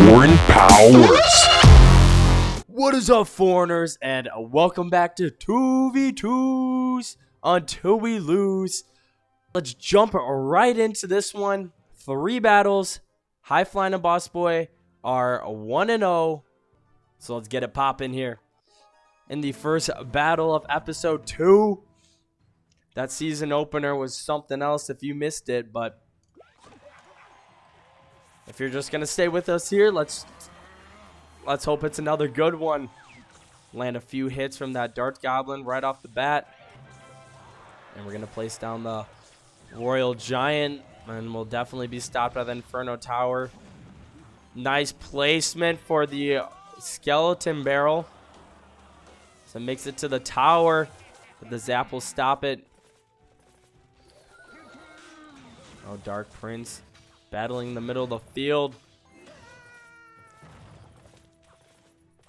Foreign Powers. What is up, foreigners, and welcome back to 2v2s until we lose. Let's jump right into this one. 3 battles. High Flying and Boss Boy are 1-0. So let's get it popping here. In the first battle of episode 2. That season opener was something else if you missed it, but if you're just gonna stay with us here, let's hope it's another good one. Land a few hits from that Dart Goblin right off the bat. And we're gonna place down the Royal Giant, and we'll definitely be stopped by the Inferno Tower. Nice placement for the Skeleton Barrel. So it makes it to the tower, but the zap will stop it. Oh, Dark Prince battling in the middle of the field.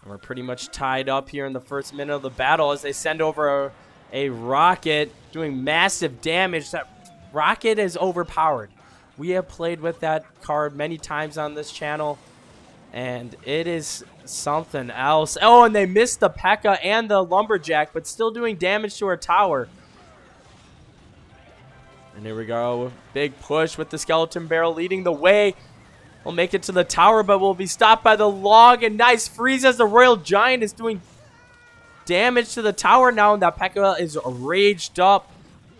And we're pretty much tied up here in the first minute of the battle as they send over a rocket doing massive damage. That rocket is overpowered. We have played with that card many times on this channel, and it is something else. Oh, and they missed the P.E.K.K.A. and the Lumberjack, but still doing damage to our tower. And here we go. Big push with the Skeleton Barrel leading the way. We'll make it to the tower, but we'll be stopped by the log. And nice freeze as the Royal Giant is doing damage to the tower now. And that P.E.K.K.A. is raged up.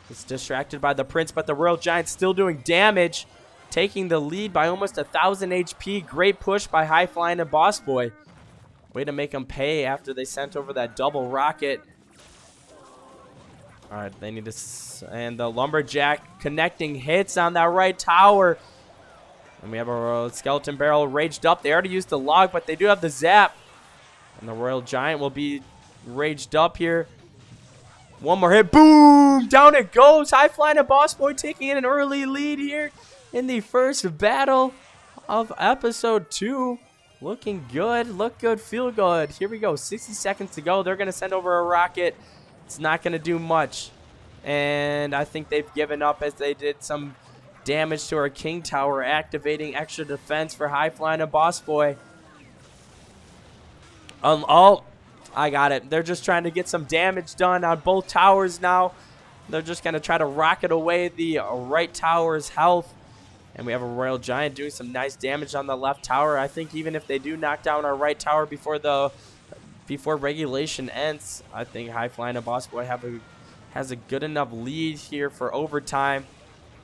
It's distracted by the Prince, but the Royal Giant still doing damage. Taking the lead by almost 1,000 HP. Great push by High Flying and Boss Boy. Way to make them pay after they sent over that double rocket. All right, they need to... And the Lumberjack connecting hits on that right tower. And we have a Skeleton Barrel raged up. They already used the log, but they do have the zap. And the Royal Giant will be raged up here. One more hit. Boom! Down it goes. High Flying and Boss Boy taking in an early lead here in the first battle of episode 2. Looking good. Look good. Feel good. Here we go. 60 seconds to go. They're going to send over a rocket. It's not going to do much. And I think they've given up as they did some damage to our King Tower, activating extra defense for High Flying and Boss Boy. Oh, I got it. They're just trying to get some damage done on both towers now. They're just going to try to rocket away the right tower's health. And we have a Royal Giant doing some nice damage on the left tower. I think even if they do knock down our right tower before regulation ends, I think High Flying and Boss Boy has a good enough lead here for overtime.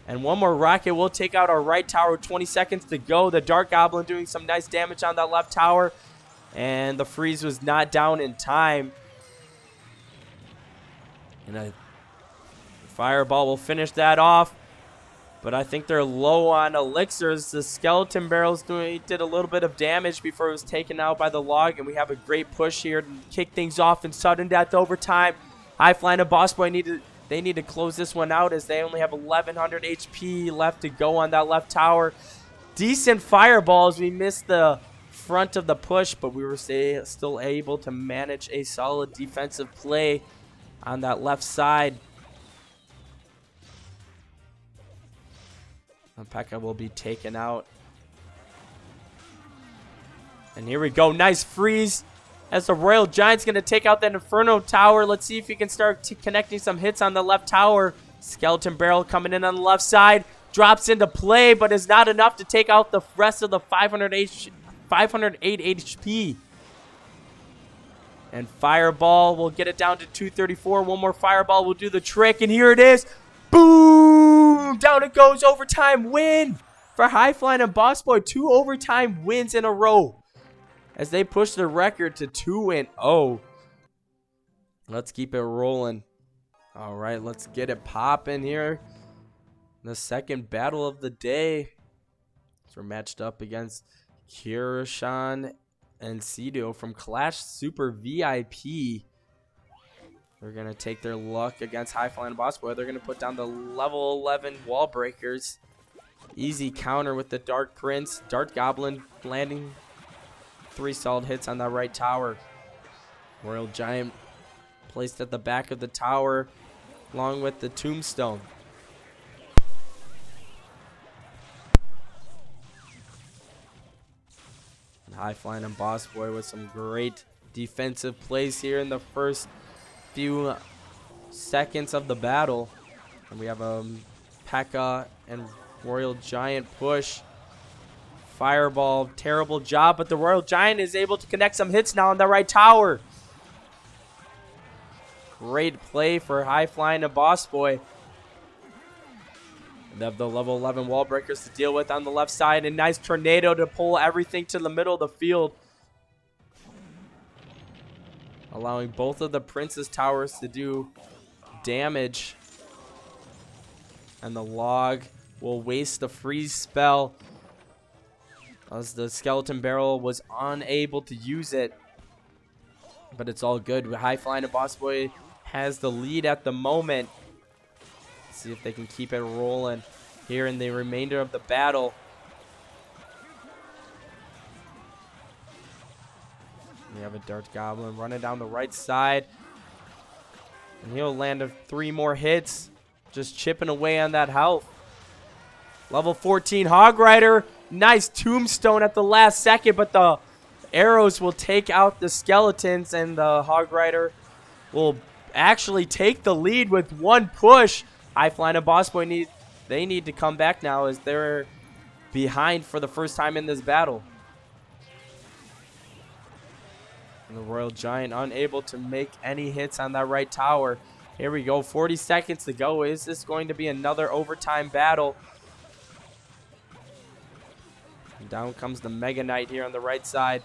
And one more rocket will take out our right tower. 20 seconds to go. The Dark Goblin doing some nice damage on that left tower. And the freeze was not down in time. And a fireball will finish that off. But I think they're low on elixirs. The Skeleton Barrel's did a little bit of damage before it was taken out by the log. And we have a great push here to kick things off in sudden death overtime. High Flying and Boss Boy they need to close this one out as they only have 1,100 HP left to go on that left tower. Decent fireballs. We missed the front of the push, but we were still able to manage a solid defensive play on that left side. P.E.K.K.A. will be taken out. And here we go. Nice freeze as the Royal Giant's going to take out that Inferno Tower. Let's see if he can start connecting some hits on the left tower. Skeleton Barrel coming in on the left side. Drops into play, but is not enough to take out the rest of the 508 HP. And Fireball will get it down to 234. One more Fireball will do the trick, and here it is. Boom! Down it goes. Overtime win for High Flying and Boss Boy. 2 overtime wins in a row as they push the record to 2-0. Let's keep it rolling. All right, let's get it popping here. The second battle of the day. So we're matched up against Kirishan and Cedo from Clash Super VIP. They're going to take their luck against High Flying Boss Boy. They're going to put down the level 11 wall breakers. Easy counter with the Dark Prince. Dart Goblin landing 3 solid hits on that right tower. Royal Giant placed at the back of the tower along with the Tombstone. High flying and Boss Boy with some great defensive plays here in the first few seconds of the battle. And we have a P.E.K.K.A. and Royal Giant push. Fireball, terrible job, but the Royal Giant is able to connect some hits now on the right tower. Great play for High Flying and Boss Boy. They have the level 11 wall breakers to deal with on the left side. And nice tornado to pull everything to the middle of the field, allowing both of the Princess Towers to do damage. And the log will waste the freeze spell, as the Skeleton Barrel was unable to use it. But it's all good. High Flying and Boss Boy has the lead at the moment. See if they can keep it rolling here in the remainder of the battle. We have a Dart Goblin running down the right side, and he'll land 3 more hits, just chipping away on that health. Level 14 Hog Rider, nice tombstone at the last second, but the arrows will take out the skeletons, and the Hog Rider will actually take the lead with 1 push. High Flying and Boss Boy need to come back now, as they're behind for the first time in this battle. And the Royal Giant unable to make any hits on that right tower. Here we go, 40 seconds to go. Is this going to be another overtime battle? And down comes the Mega Knight here on the right side.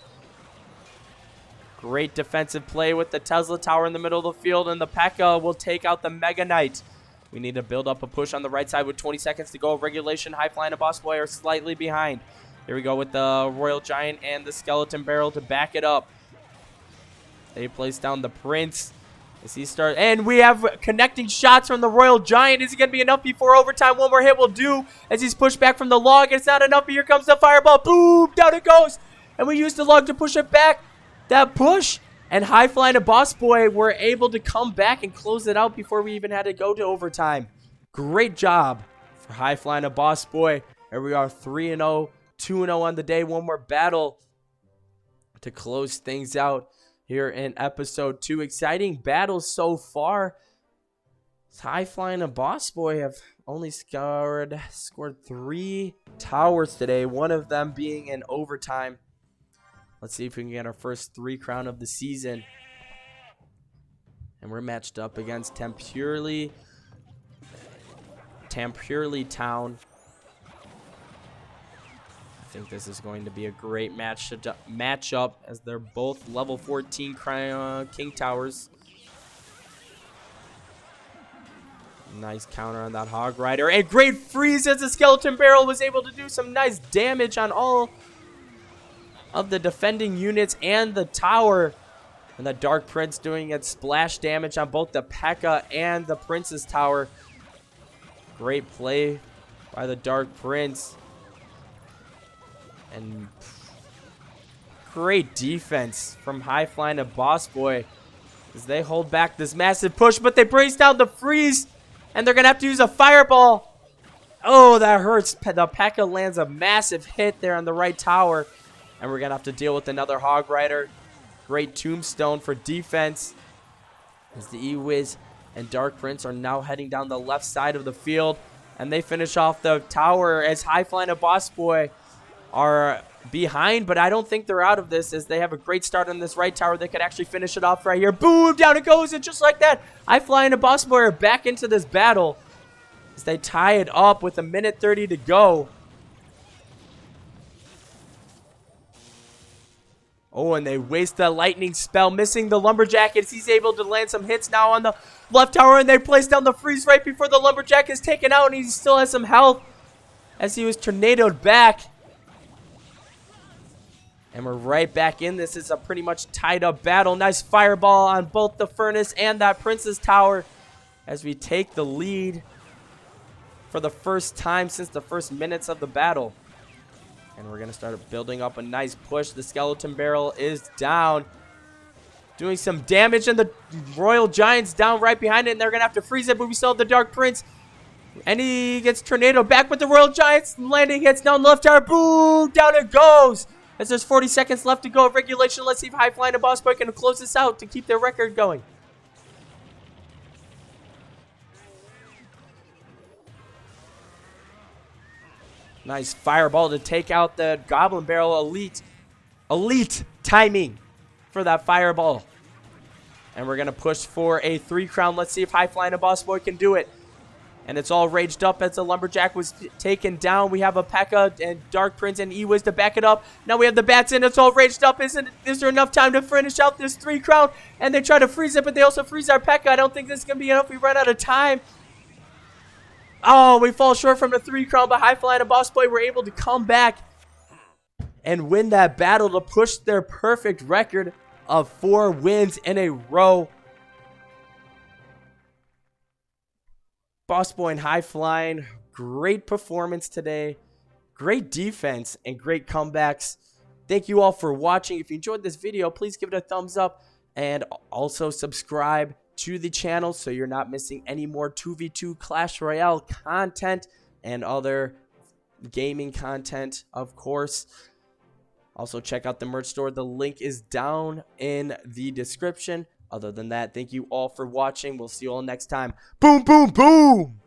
Great defensive play with the Tesla Tower in the middle of the field, and the P.E.K.K.A. will take out the Mega Knight. We need to build up a push on the right side with 20 seconds to go. Regulation, High Flying and Boss Boy are slightly behind. Here we go with the Royal Giant and the Skeleton Barrel to back it up. They place down the Prince as he starts. And we have connecting shots from the Royal Giant. Is it going to be enough before overtime? 1 more hit will do as he's pushed back from the log. It's not enough, but here comes the fireball. Boom! Down it goes. And we use the log to push it back. That push. And High Flying and Boss Boy were able to come back and close it out before we even had to go to overtime. Great job for High Flying and Boss Boy. Here we are, 3-0, 2-0 on the day. 1 more battle to close things out here in episode 2. Exciting battles so far. High Flying and Boss Boy have only scored 3 towers today, one of them being in overtime. Let's see if we can get our first 3 crown of the season. And we're matched up against Tampurli Town. I think this is going to be a great matchup, as they're both level 14 King Towers. Nice counter on that Hog Rider. And great freeze as the Skeleton Barrel was able to do some nice damage on all of the defending units and the tower. And the Dark Prince doing its splash damage on both the P.E.K.K.A. and the Princess Tower. Great play by the Dark Prince. And great defense from High Flying and Boss Boy as they hold back this massive push, but they brace down the freeze, and they're going to have to use a fireball. Oh, that hurts. The P.E.K.K.A. lands a massive hit there on the right tower. And we're going to have to deal with another Hog Rider. Great tombstone for defense, as the E-Wiz and Dark Prince are now heading down the left side of the field. And they finish off the tower as High Flying and Boss Boy are behind. But I don't think they're out of this, as they have a great start on this right tower. They could actually finish it off right here. Boom! Down it goes. And just like that, High Flying and Boss Boy are back into this battle as they tie it up with 1:30 to go. Oh, and they waste the lightning spell, missing the Lumberjack as he's able to land some hits now on the left tower. And they place down the freeze right before the Lumberjack is taken out, and he still has some health as he was tornadoed back. And we're right back in this. It's a pretty much tied up battle. Nice fireball on both the Furnace and that Princess Tower as we take the lead for the first time since the first minutes of the battle. And we're going to start building up a nice push. The Skeleton Barrel is down, doing some damage, and the Royal Giant's down right behind it, and they're going to have to freeze it, but we still have the Dark Prince. And he gets tornadoed back with the Royal Giants landing hits down left tower. Boom! Down it goes. as there's 40 seconds left to go of regulation. Let's see if High Flying and Boss Boy can close this out to keep their record going. Nice fireball to take out the Goblin Barrel. Elite timing for that fireball. And we're going to push for a 3 crown. Let's see if High Flying and Boss Boy can do it. And it's all raged up as the Lumberjack was taken down. We have a P.E.K.K.A. and Dark Prince and E-Wiz to back it up. Now we have the Bats in. It's all raged up. Is there enough time to finish out this 3 crown? And they try to freeze it, but they also freeze our P.E.K.K.A. I don't think this is going to be enough. We run out of time. Oh, we fall short from the 3 crown, but High Flying and Boss Boy were able to come back and win that battle to push their perfect record of 4 wins in a row. Boss Boy and High Flying, great performance today. Great defense and great comebacks. Thank you all for watching. If you enjoyed this video, please give it a thumbs up and also subscribe to the channel so you're not missing any more 2v2 Clash Royale content and other gaming content, of course. Also, check out the merch store. The link is down in the description. Other than that, thank you all for watching. We'll see you all next time. Boom, boom, boom!